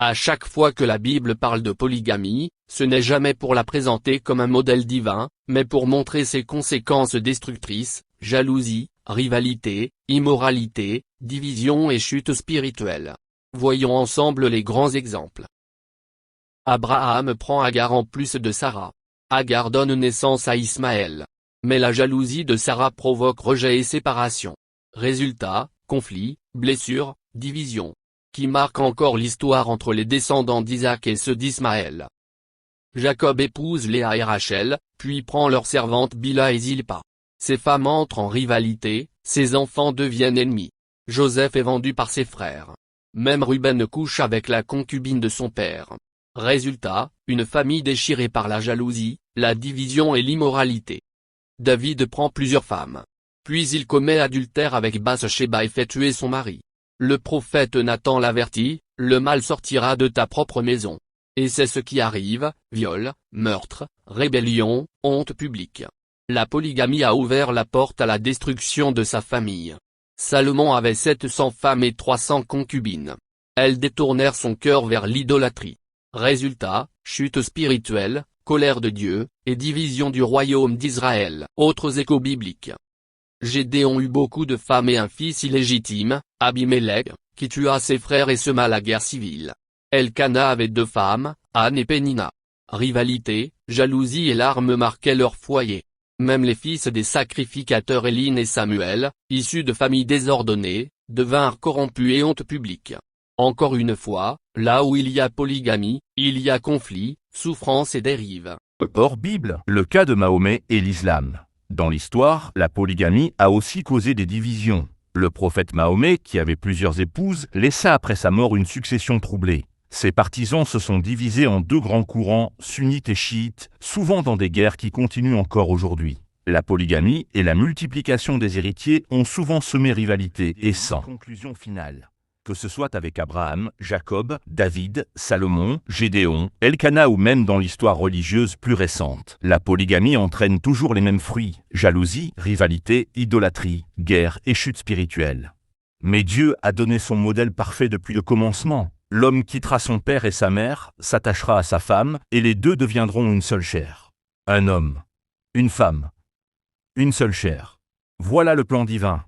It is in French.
À chaque fois que la Bible parle de polygamie, ce n'est jamais pour la présenter comme un modèle divin, mais pour montrer ses conséquences destructrices, jalousie, rivalité, immoralité, division et chute spirituelle. Voyons ensemble les grands exemples. Abraham prend Agar en plus de Sarah. Agar donne naissance à Ismaël. Mais la jalousie de Sarah provoque rejet et séparation. Résultat, conflit, blessure, division. Qui marque encore l'histoire entre les descendants d'Isaac et ceux d'Ismaël. Jacob épouse Léa et Rachel, puis prend leurs servantes Bila et Zilpa. Ces femmes entrent en rivalité, ses enfants deviennent ennemis. Joseph est vendu par ses frères. Même Ruben couche avec la concubine de son père. Résultat, une famille déchirée par la jalousie, la division et l'immoralité. David prend plusieurs femmes. Puis il commet adultère avec Bathsheba et fait tuer son mari. Le prophète Nathan l'avertit, le mal sortira de ta propre maison. Et c'est ce qui arrive, viol, meurtre, rébellion, honte publique. La polygamie a ouvert la porte à la destruction de sa famille. Salomon avait 700 femmes et 300 concubines. Elles détournèrent son cœur vers l'idolâtrie. Résultat, chute spirituelle, colère de Dieu, et division du royaume d'Israël. Autres échos bibliques. Gédéon eut beaucoup de femmes et un fils illégitime, Abimélec, qui tua ses frères et sema la guerre civile. Elkana avait 2 femmes, Anne et Pénina. Rivalité, jalousie et larmes marquaient leur foyer. Même les fils des sacrificateurs Éline et Samuel, issus de familles désordonnées, devinrent corrompus et honte publique. Encore une fois, là où il y a polygamie, il y a conflit, souffrance et dérive. Hors Bible, le cas de Mahomet et l'islam. Dans l'histoire, la polygamie a aussi causé des divisions. Le prophète Mahomet, qui avait plusieurs épouses, laissa après sa mort une succession troublée. Ses partisans se sont divisés en 2 grands courants, sunnites et chiites, souvent dans des guerres qui continuent encore aujourd'hui. La polygamie et la multiplication des héritiers ont souvent semé rivalité et sans conclusion finale. Que ce soit avec Abraham, Jacob, David, Salomon, Gédéon, Elkana ou même dans l'histoire religieuse plus récente, la polygamie entraîne toujours les mêmes fruits, jalousie, rivalité, idolâtrie, guerre et chute spirituelle. Mais Dieu a donné son modèle parfait depuis le commencement. L'homme quittera son père et sa mère, s'attachera à sa femme, et les 2 deviendront une seule chair. Un homme, une femme, une seule chair. Voilà le plan divin.